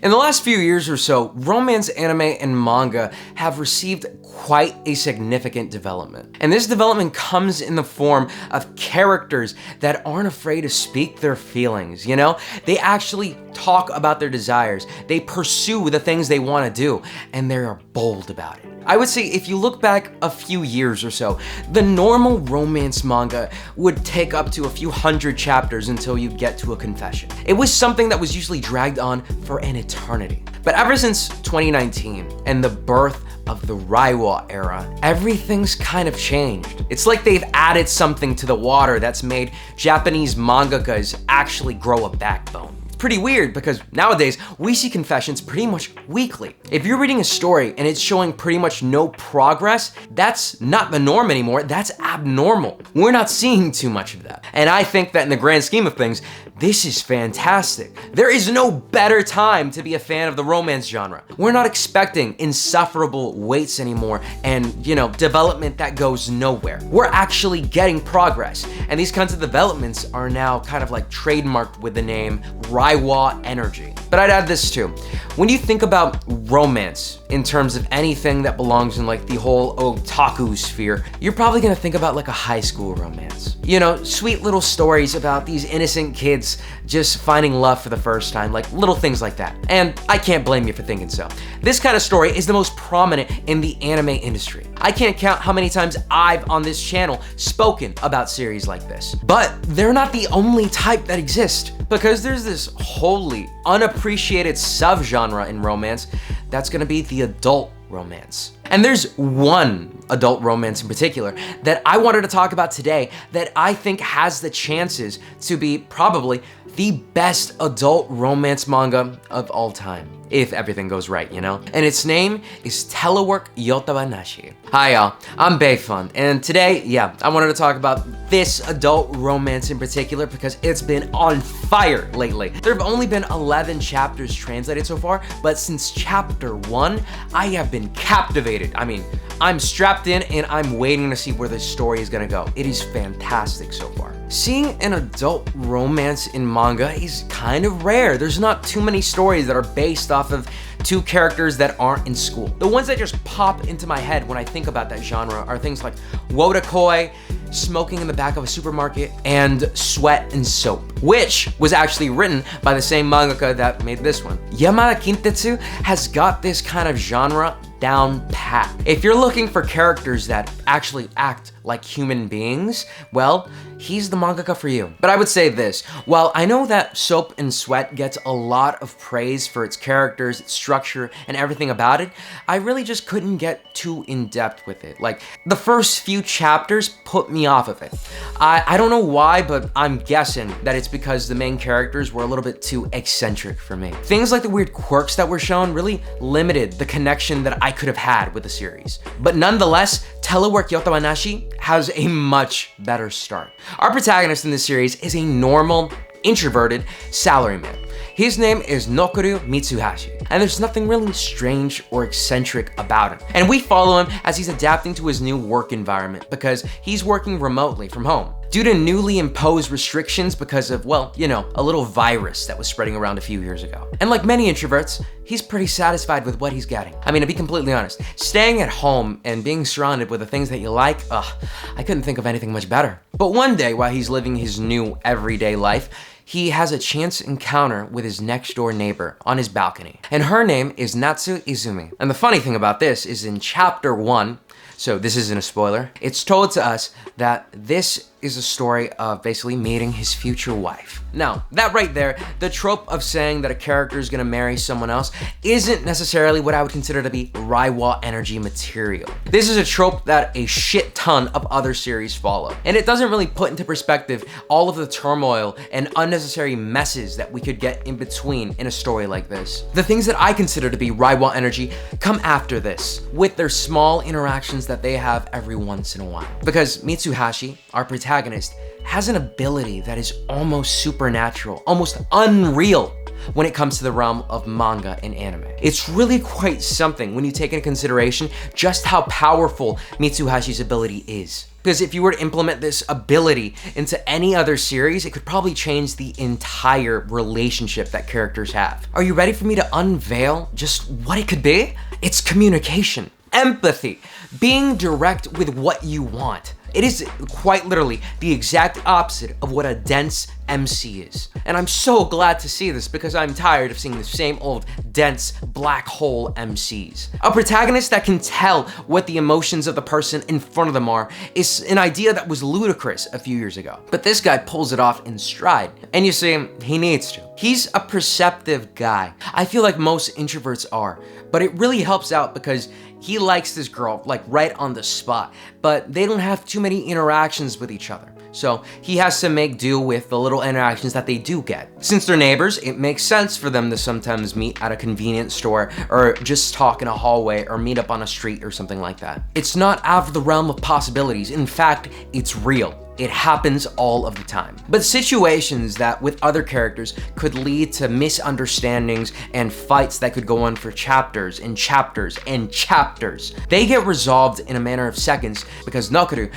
In the last few years or so, romance anime and manga have received quite a significant development. And this development comes in the form of characters that aren't afraid to speak their feelings, you know? They actually talk about their desires, they pursue the things they want to do, and they are bold about it. I would say if you look back a few years or so, the normal romance manga would take up to a few hundred chapters until you'd get to a confession. It was something that was usually dragged on for an eternity. But ever since 2019 and the birth of the Reiwa era, everything's kind of changed. It's like they've added something to the water that's made Japanese mangakas actually grow a backbone. Pretty weird because nowadays we see confessions pretty much weekly. If you're reading a story and it's showing pretty much no progress, that's not the norm anymore, that's abnormal. We're not seeing too much of that. And I think that in the grand scheme of things, this is fantastic. There is no better time to be a fan of the romance genre. We're not expecting insufferable waits anymore and, development that goes nowhere. We're actually getting progress. And these kinds of developments are now kind of like trademarked with the name Reiwa energy. But I'd add this too. When you think about romance in terms of anything that belongs in like the whole otaku sphere, you're probably gonna think about like a high school romance. Sweet little stories about these innocent kids just finding love for the first time, like little things like that. And I can't blame you for thinking so. This kind of story is the most prominent in the anime industry. I can't count how many times I've on this channel spoken about series like this. But they're not the only type that exist, because there's this wholly unappreciated subgenre in romance that's gonna be the adult romance. And there's one adult romance in particular that I wanted to talk about today that I think has the chances to be probably the best adult romance manga of all time, if everything goes right, And its name is Telework Yotabanashi. Hi y'all, I'm Bayfun, and today, I wanted to talk about this adult romance in particular because it's been on fire lately. There have only been 11 chapters translated so far, but since chapter 1, I have been captivated. I mean, I'm strapped in and I'm waiting to see where this story is gonna go. It is fantastic so far. Seeing an adult romance in manga is kind of rare. There's not too many stories that are based off of two characters that aren't in school. The ones that just pop into my head when I think about that genre are things like Wotakoi, Smoking in the Back of a Supermarket, and Sweat and Soap, which was actually written by the same mangaka that made this one. Yamada Kintetsu has got this kind of genre down pat. If you're looking for characters that actually act like human beings, well, he's the mangaka for you. But I would say this, while I know that Soap and Sweat gets a lot of praise for its characters, its structure, and everything about it, I really just couldn't get too in-depth with it. Like, the first few chapters put me off of it. I don't know why, but I'm guessing that it's because the main characters were a little bit too eccentric for me. Things like the weird quirks that were shown really limited the connection that I could have had with the series. But nonetheless, Telework Yotabanashi has a much better start. Our protagonist in this series is a normal, introverted salaryman. His name is Nokuru Mitsuhashi, and there's nothing really strange or eccentric about him. And we follow him as he's adapting to his new work environment because he's working remotely from home due to newly imposed restrictions because of, a little virus that was spreading around a few years ago. And like many introverts, he's pretty satisfied with what he's getting. I mean, to be completely honest, staying at home and being surrounded with the things that you like, I couldn't think of anything much better. But one day, while he's living his new everyday life, he has a chance encounter with his next door neighbor on his balcony. And her name is Natsu Izumi. And the funny thing about this is in chapter 1, so this isn't a spoiler, it's told to us that this is a story of basically meeting his future wife. Now, that right there, the trope of saying that a character is gonna marry someone else isn't necessarily what I would consider to be Reiwa energy material. This is a trope that a shit ton of other series follow. And it doesn't really put into perspective all of the turmoil and unnecessary messes that we could get in between in a story like this. The things that I consider to be Reiwa energy come after this, with their small interactions that they have every once in a while. Because Mitsuhashi, our protagonist, has an ability that is almost supernatural, almost unreal when it comes to the realm of manga and anime. It's really quite something when you take into consideration just how powerful Mitsuhashi's ability is. Because if you were to implement this ability into any other series, it could probably change the entire relationship that characters have. Are you ready for me to unveil just what it could be? It's communication, empathy, being direct with what you want. It is quite literally the exact opposite of what a dense MC is. And I'm so glad to see this because I'm tired of seeing the same old dense black hole MCs. A protagonist that can tell what the emotions of the person in front of them are is an idea that was ludicrous a few years ago. But this guy pulls it off in stride. And you see, he needs to. He's a perceptive guy. I feel like most introverts are, but it really helps out because he likes this girl, like right on the spot, but they don't have too many interactions with each other. So he has to make do with the little interactions that they do get. Since they're neighbors, it makes sense for them to sometimes meet at a convenience store or just talk in a hallway or meet up on a street or something like that. It's not out of the realm of possibilities. In fact, it's real. It happens all of the time. But situations that with other characters could lead to misunderstandings and fights that could go on for chapters and chapters and chapters, they get resolved in a matter of seconds because Nokoru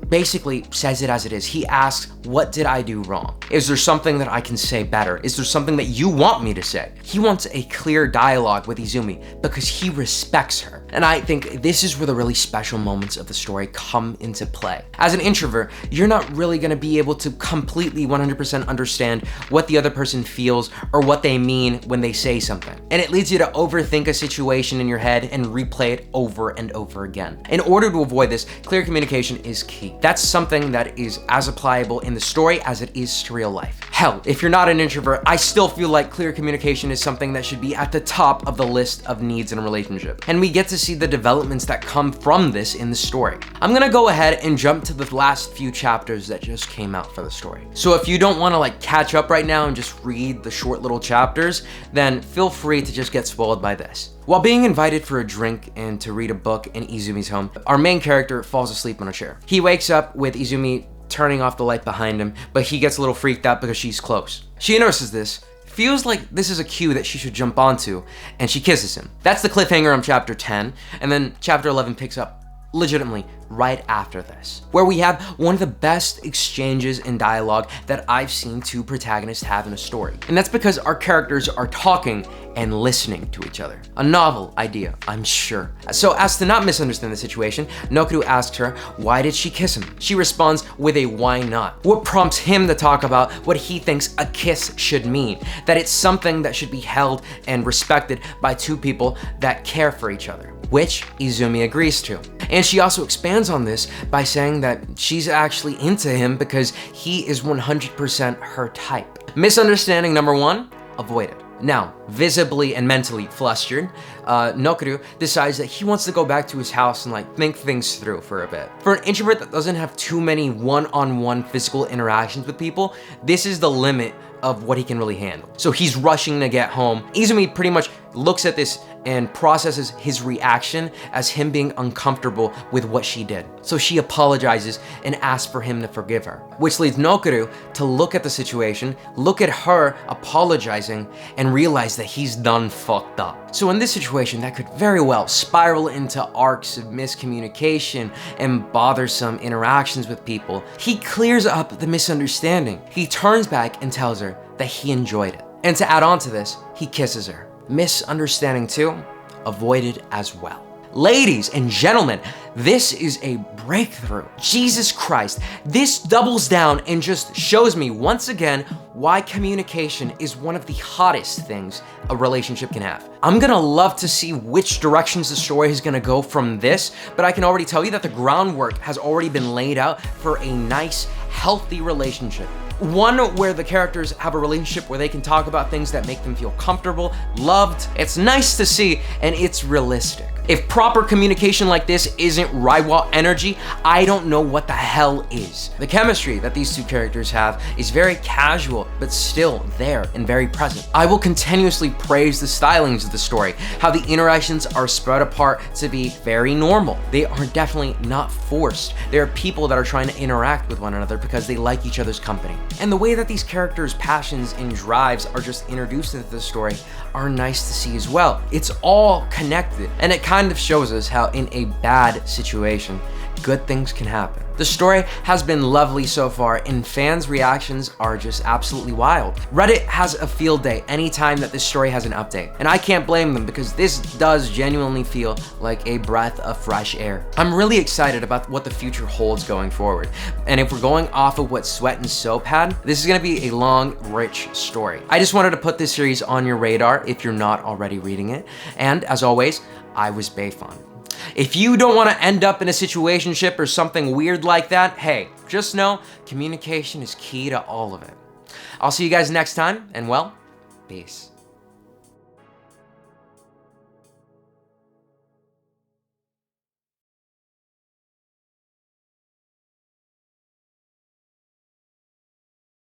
basically says it as it is. He asks, what did I do wrong? Is there something that I can say better? Is there something that you want me to say? He wants a clear dialogue with Izumi because he respects her. And I think this is where the really special moments of the story come into play. As an introvert, you're not really gonna be able to completely 100% understand what the other person feels or what they mean when they say something. And it leads you to overthink a situation in your head and replay it over and over again. In order to avoid this, clear communication is key. That's something that is as applicable in the story as it is to real life. Hell, if you're not an introvert, I still feel like clear communication is something that should be at the top of the list of needs in a relationship. And we get to see the developments that come from this in the story. I'm gonna go ahead and jump to the last few chapters that just came out for the story. So if you don't wanna like catch up right now and just read the short little chapters, then feel free to just get spoiled by this. While being invited for a drink and to read a book in Izumi's home, our main character falls asleep on a chair. He wakes up with Izumi turning off the light behind him, but he gets a little freaked out because she's close. She notices this, feels like this is a cue that she should jump onto, and she kisses him. That's the cliffhanger on chapter 10, and then chapter 11 picks up legitimately right after this, where we have one of the best exchanges in dialogue that I've seen two protagonists have in a story. And that's because our characters are talking and listening to each other. A novel idea, I'm sure. So as to not misunderstand the situation, Nokoru asks her, why did she kiss him? She responds with a why not? What prompts him to talk about what he thinks a kiss should mean, that it's something that should be held and respected by two people that care for each other, which Izumi agrees to. And she also expands on this by saying that she's actually into him because he is 100% her type. Misunderstanding number one, avoided. Now, visibly and mentally flustered, Nokoru decides that he wants to go back to his house and like think things through for a bit. For an introvert that doesn't have too many one-on-one physical interactions with people, this is the limit of what he can really handle. So he's rushing to get home. Izumi pretty much looks at this and processes his reaction as him being uncomfortable with what she did. So she apologizes and asks for him to forgive her, which leads Nokoru to look at the situation, look at her apologizing, and realize that he's done fucked up. So in this situation, that could very well spiral into arcs of miscommunication and bothersome interactions with people. He clears up the misunderstanding. He turns back and tells her that he enjoyed it. And to add on to this, he kisses her. Misunderstanding too, avoided as well. Ladies and gentlemen, this is a breakthrough. Jesus Christ, this doubles down and just shows me once again why communication is one of the hottest things a relationship can have. I'm gonna love to see which directions the story is gonna go from this, but I can already tell you that the groundwork has already been laid out for a nice, healthy relationship. One where the characters have a relationship where they can talk about things that make them feel comfortable, loved. It's nice to see, and it's realistic. If proper communication like this isn't Raiwa energy, I don't know what the hell is. The chemistry that these two characters have is very casual, but still there and very present. I will continuously praise the stylings of the story, how the interactions are spread apart to be very normal. They are definitely not forced. They are people that are trying to interact with one another because they like each other's company. And the way that these characters' passions and drives are just introduced into the story are nice to see as well. It's all connected, and it kind of shows us how in a bad situation, good things can happen. The story has been lovely so far, and fans' reactions are just absolutely wild. Reddit has a field day anytime that this story has an update, and I can't blame them because this does genuinely feel like a breath of fresh air. I'm really excited about what the future holds going forward, and if we're going off of what Sweat and Soap had, this is gonna be a long, rich story. I just wanted to put this series on your radar if you're not already reading it, and as always, I was Bayfon. If you don't want to end up in a situationship or something weird like that, hey, just know communication is key to all of it. I'll see you guys next time, and well, peace.